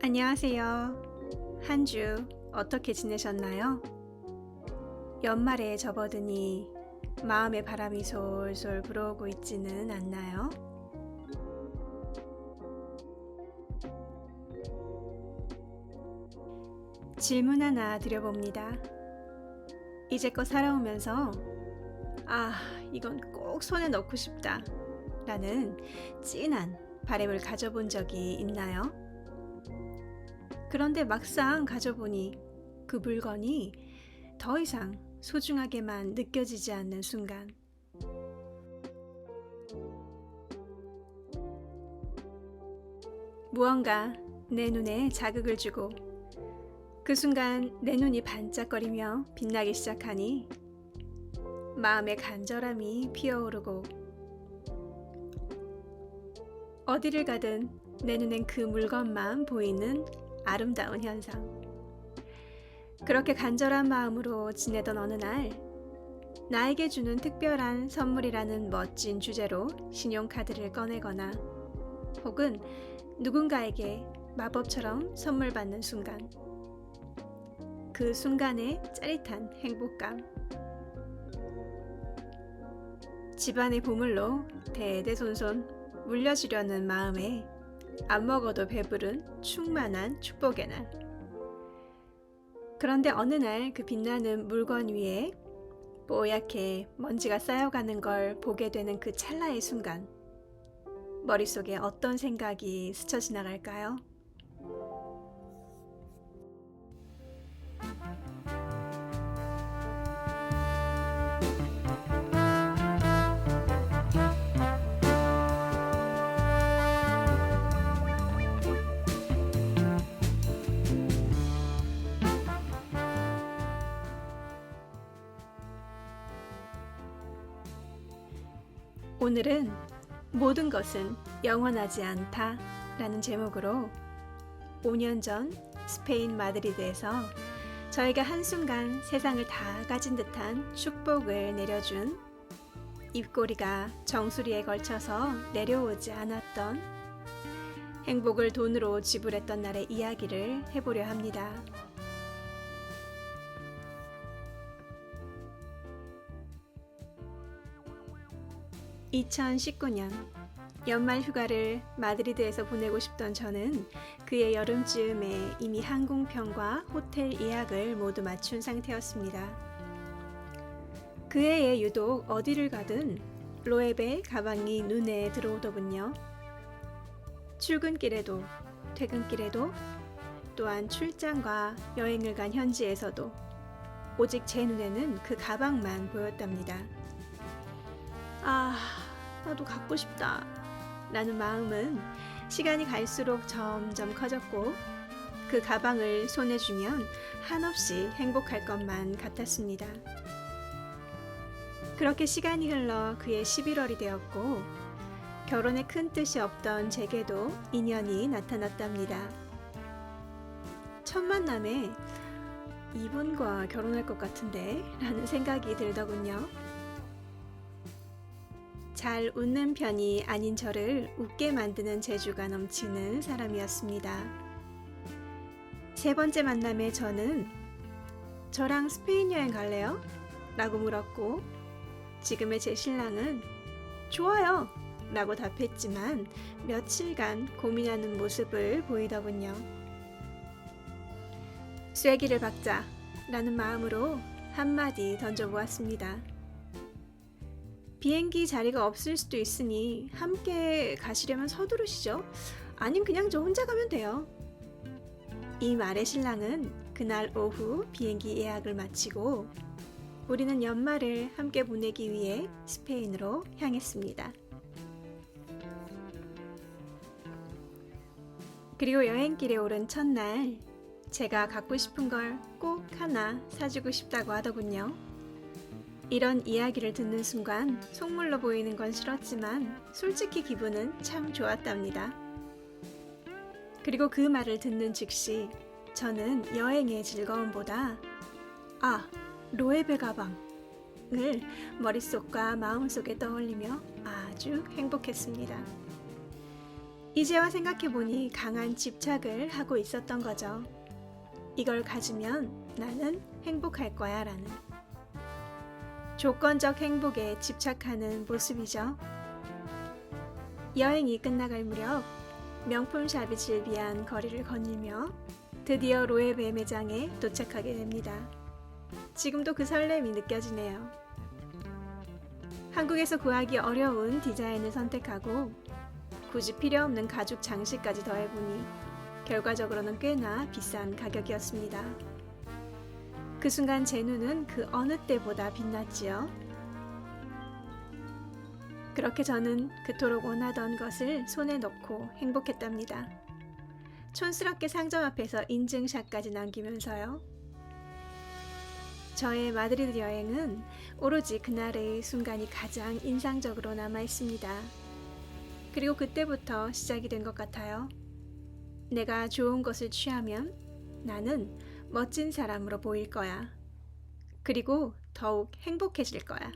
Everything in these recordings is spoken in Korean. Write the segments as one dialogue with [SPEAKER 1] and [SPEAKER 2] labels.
[SPEAKER 1] 안녕하세요. 한 주 어떻게 지내셨나요? 연말에 접어드니 마음의 바람이 솔솔 불어오고 있지는 않나요? 질문 하나 드려봅니다. 이제껏 살아오면서 아, 이건 꼭 손에 넣고 싶다 라는 찐한 바램을 가져본 적이 있나요? 그런데 막상 가져보니 그 물건이 더 이상 소중하게만 느껴지지 않는 순간, 무언가 내 눈에 자극을 주고 그 순간 내 눈이 반짝거리며 빛나기 시작하니 마음의 간절함이 피어오르고 어디를 가든 내 눈엔 그 물건만 보이는 아름다운 현상. 그렇게 간절한 마음으로 지내던 어느 날, 나에게 주는 특별한 선물이라는 멋진 주제로 신용카드를 꺼내거나 혹은 누군가에게 마법처럼 선물 받는 순간, 그 순간의 짜릿한 행복감. 집안의 보물로 대대손손 물려주려는 마음에 안 먹어도 배부른 충만한 축복의 날. 그런데 어느 날 그 빛나는 물건 위에 뽀얗게 먼지가 쌓여가는 걸 보게 되는 그 찰나의 순간, 머릿속에 어떤 생각이 스쳐 지나갈까요? 오늘은 모든 것은 영원하지 않다 라는 제목으로 5년 전 스페인 마드리드에서 저에게 한순간 세상을 다 가진 듯한 축복을 내려준, 입꼬리가 정수리에 걸쳐서 내려오지 않았던, 행복을 돈으로 지불했던 날의 이야기를 해보려 합니다. (2019년) 연말 휴가를 마드리드에서 보내고 싶던 저는 그해 여름쯤에 이미 항공편과 호텔 예약을 모두 마친 상태였습니다. 그해에 유독 어디를 가든 로에베 가방이 눈에 들어오더군요. 출근길에도 퇴근길에도 또한 출장과 여행을 간 현지에서도 오직 제 눈에는 그 가방만 보였답니다. 아, 나도 갖고 싶다 라는 마음은 시간이 갈수록 점점 커졌고 그 가방을 손에 쥐면 한없이 행복할 것만 같았습니다. 그렇게 시간이 흘러 그해 11월이 되었고 결혼에 큰 뜻이 없던 제게도 인연이 나타났답니다. 첫 만남에 이분과 결혼할 것 같은데 라는 생각이 들더군요. 잘 웃는 편이 아닌 저를 웃게 만드는 재주가 넘치는 사람이었습니다. 세 번째 만남에 저는 저랑 스페인 여행 갈래요? 라고 물었고 지금의 제 신랑은 좋아요! 라고 답했지만 며칠간 고민하는 모습을 보이더군요. 쐐기를 박자 라는 마음으로 한마디 던져보았습니다. 비행기 자리가 없을 수도 있으니 함께 가시려면 서두르시죠. 아님 그냥 저 혼자 가면 돼요. 이 말에 신랑은 그날 오후 비행기 예약을 마치고 우리는 연말을 함께 보내기 위해 스페인으로 향했습니다. 그리고 여행길에 오른 첫날 제가 갖고 싶은 걸 꼭 하나 사주고 싶다고 하더군요. 이런 이야기를 듣는 순간 속물로 보이는 건 싫었지만 솔직히 기분은 참 좋았답니다. 그리고 그 말을 듣는 즉시 저는 여행의 즐거움보다 로에베 가방을 머릿속과 마음속에 떠올리며 아주 행복했습니다. 이제와 생각해보니 강한 집착을 하고 있었던 거죠. 이걸 가지면 나는 행복할 거야 라는 조건적 행복에 집착하는 모습이죠. 여행이 끝나갈 무렵 명품 샵이 즐비한 거리를 거닐며 드디어 로에베 매장에 도착하게 됩니다. 지금도 그 설렘이 느껴지네요. 한국에서 구하기 어려운 디자인을 선택하고 굳이 필요 없는 가죽 장식까지 더해보니 결과적으로는 꽤나 비싼 가격이었습니다. 그 순간 제 눈은 그 어느 때보다 빛났지요. 그렇게 저는 그토록 원하던 것을 손에 넣고 행복했답니다. 촌스럽게 상점 앞에서 인증샷까지 남기면서요. 저의 마드리드 여행은 오로지 그날의 순간이 가장 인상적으로 남아 있습니다. 그리고 그때부터 시작이 된 것 같아요. 내가 좋은 것을 취하면 나는 멋진 사람으로 보일 거야. 그리고 더욱 행복해질 거야.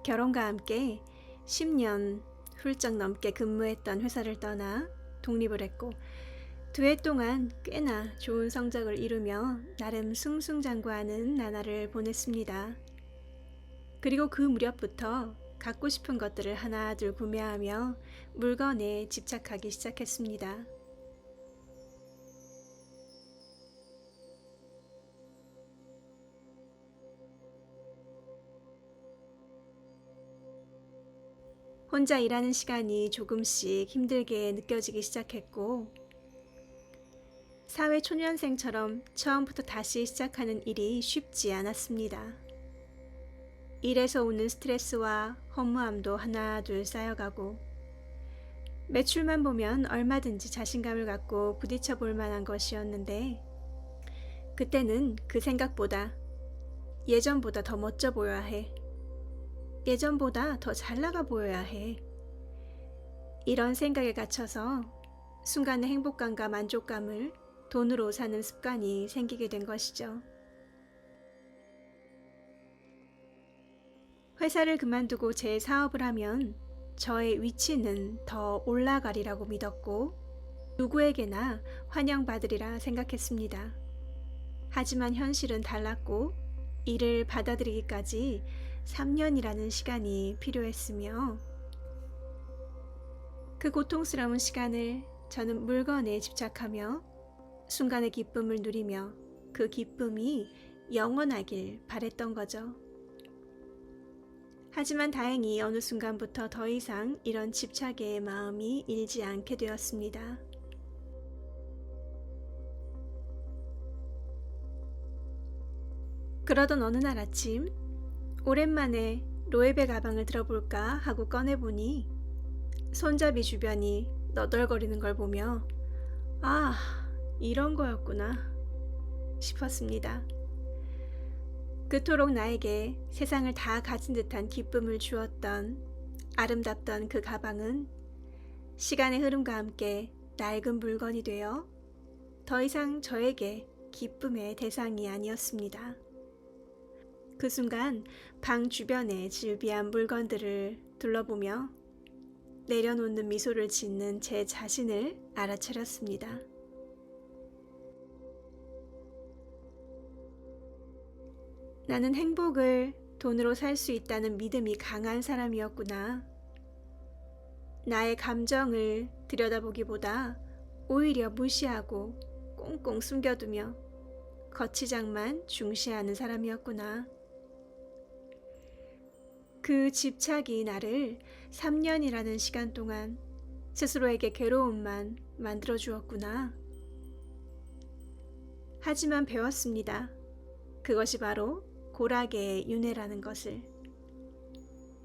[SPEAKER 1] 결혼과 함께 10년 훌쩍 넘게 근무했던 회사를 떠나 독립을 했고 두 해 동안 꽤나 좋은 성적을 이루며 나름 승승장구하는 나날을 보냈습니다. 그리고 그 무렵부터 갖고 싶은 것들을 하나둘 구매하며 물건에 집착하기 시작했습니다. 혼자 일하는 시간이 조금씩 힘들게 느껴지기 시작했고 사회 초년생처럼 처음부터 다시 시작하는 일이 쉽지 않았습니다. 일에서 오는 스트레스와 허무함도 하나둘 쌓여가고 매출만 보면 얼마든지 자신감을 갖고 부딪혀 볼 만한 것이었는데 그때는 그 생각보다 예전보다 더 멋져 보여야 해. 예전보다 더 잘 나가 보여야 해. 이런 생각에 갇혀서 순간의 행복감과 만족감을 돈으로 사는 습관이 생기게 된 것이죠. 회사를 그만두고 제 사업을 하면 저의 위치는 더 올라가리라고 믿었고 누구에게나 환영받으리라 생각했습니다. 하지만 현실은 달랐고 이를 받아들이기까지 3년이라는 시간이 필요했으며 그 고통스러운 시간을 저는 물건에 집착하며 순간의 기쁨을 누리며 그 기쁨이 영원하길 바랬던 거죠. 하지만 다행히 어느 순간부터 더 이상 이런 집착의 마음이 일지 않게 되었습니다. 그러던 어느 날 아침 오랜만에 로에베 가방을 들어볼까 하고 꺼내보니 손잡이 주변이 너덜거리는 걸 보며 아, 이런 거였구나 싶었습니다. 그토록 나에게 세상을 다 가진 듯한 기쁨을 주었던 아름답던 그 가방은 시간의 흐름과 함께 낡은 물건이 되어 더 이상 저에게 기쁨의 대상이 아니었습니다. 그 순간 방 주변의 질비한 물건들을 둘러보며 내려놓는 미소를 짓는 제 자신을 알아차렸습니다. 나는 행복을 돈으로 살 수 있다는 믿음이 강한 사람이었구나. 나의 감정을 들여다보기보다 오히려 무시하고 꽁꽁 숨겨두며 거치장만 중시하는 사람이었구나. 그 집착이 나를 3년이라는 시간 동안 스스로에게 괴로움만 만들어주었구나. 하지만 배웠습니다. 그것이 바로 고락의 윤회라는 것을.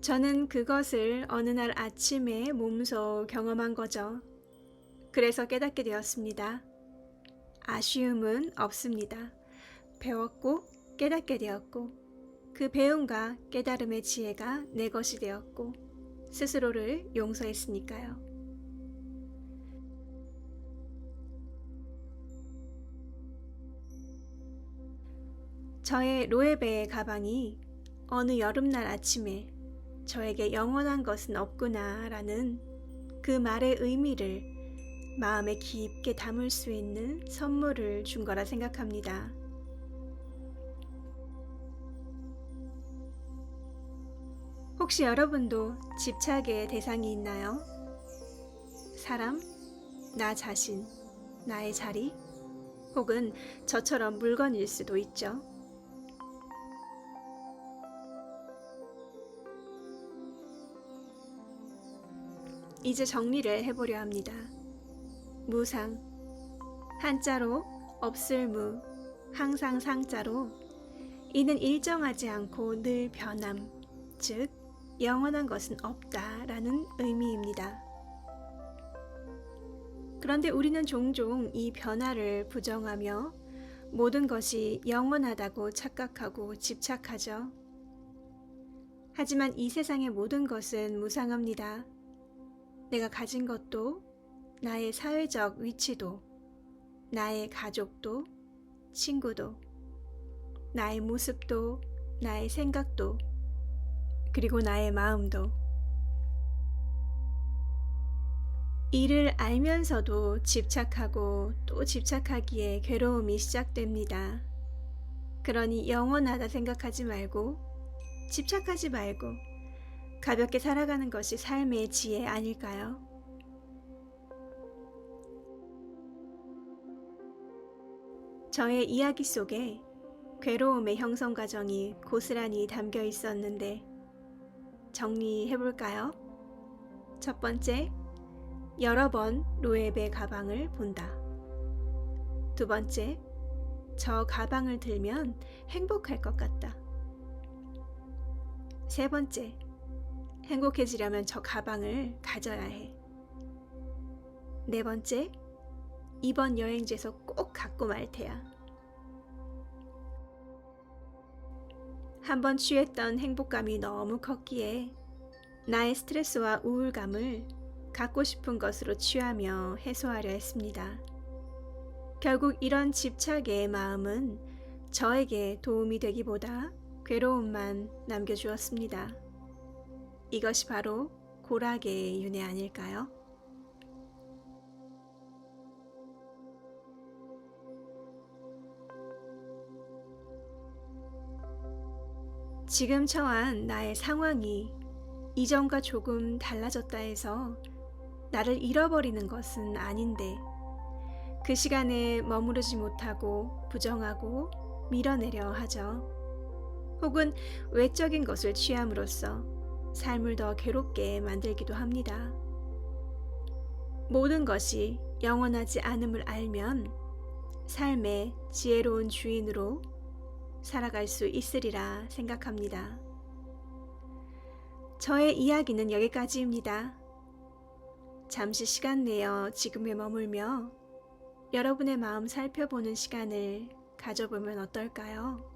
[SPEAKER 1] 저는 그것을 어느 날 아침에 몸소 경험한 거죠. 그래서 깨닫게 되었습니다. 아쉬움은 없습니다. 배웠고 깨닫게 되었고 그 배움과 깨달음의 지혜가 내 것이 되었고 스스로를 용서했으니까요. 저의 로에베의 가방이 어느 여름날 아침에 저에게 영원한 것은 없구나 라는 그 말의 의미를 마음에 깊게 담을 수 있는 선물을 준 거라 생각합니다. 혹시 여러분도 집착의 대상이 있나요? 사람, 나 자신, 나의 자리, 혹은 저처럼 물건일 수도 있죠. 이제 정리를 해보려 합니다. 무상, 한자로 없을 무, 항상 상자로 이는 일정하지 않고 늘 변함, 즉 영원한 것은 없다라는 의미입니다. 그런데 우리는 종종 이 변화를 부정하며 모든 것이 영원하다고 착각하고 집착하죠. 하지만 이 세상의 모든 것은 무상합니다. 내가 가진 것도, 나의 사회적 위치도, 나의 가족도, 친구도, 나의 모습도, 나의 생각도, 그리고 나의 마음도. 이를 알면서도 집착하고 또 집착하기에 괴로움이 시작됩니다. 그러니 영원하다 생각하지 말고, 집착하지 말고 가볍게 살아가는 것이 삶의 지혜 아닐까요? 저의 이야기 속에 괴로움의 형성 과정이 고스란히 담겨 있었는데 정리해볼까요? 첫 번째, 여러 번 로에베 가방을 본다. 두 번째, 저 가방을 들면 행복할 것 같다. 세 번째, 행복해지려면 저 가방을 가져야 해. 네 번째, 이번 여행지에서 꼭 갖고 말 테야. 한번 취했던 행복감이 너무 컸기에 나의 스트레스와 우울감을 갖고 싶은 것으로 취하며 해소하려 했습니다. 결국 이런 집착의 마음은 저에게 도움이 되기보다 괴로움만 남겨주었습니다. 이것이 바로 고락의 윤회 아닐까요? 지금 처한 나의 상황이 이전과 조금 달라졌다 해서 나를 잃어버리는 것은 아닌데 그 시간에 머무르지 못하고 부정하고 밀어내려 하죠. 혹은 외적인 것을 취함으로써 삶을 더 괴롭게 만들기도 합니다. 모든 것이 영원하지 않음을 알면 삶의 지혜로운 주인으로 살아갈 수 있으리라 생각합니다. 저의 이야기는 여기까지입니다. 잠시 시간 내어 지금에 머물며 여러분의 마음 살펴보는 시간을 가져보면 어떨까요?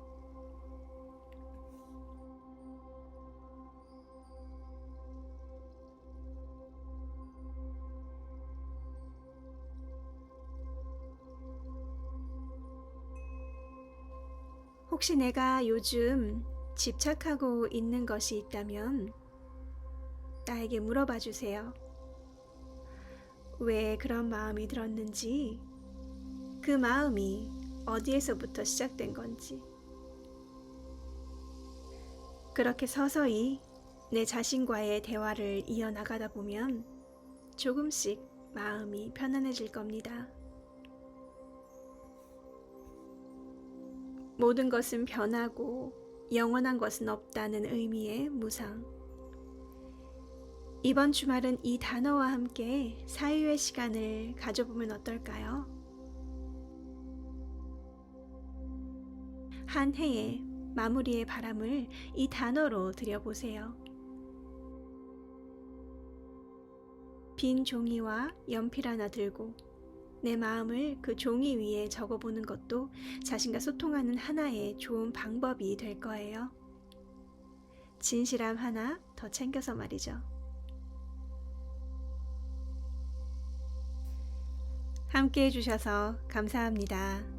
[SPEAKER 1] 혹시 내가 요즘 집착하고 있는 것이 있다면 나에게 물어봐 주세요. 왜 그런 마음이 들었는지, 그 마음이 어디에서부터 시작된 건지. 그렇게 서서히 내 자신과의 대화를 이어나가다 보면 조금씩 마음이 편안해질 겁니다. 모든 것은 변하고 영원한 것은 없다는 의미의 무상. 이번 주말은 이 단어와 함께 사유의 시간을 가져보면 어떨까요? 한 해의 마무리의 바람을 이 단어로 들여보세요. 빈 종이와 연필 하나 들고 내 마음을 그 종이 위에 적어보는 것도 자신과 소통하는 하나의 좋은 방법이 될 거예요. 진실함 하나 더 챙겨서 말이죠. 함께 해주셔서 감사합니다.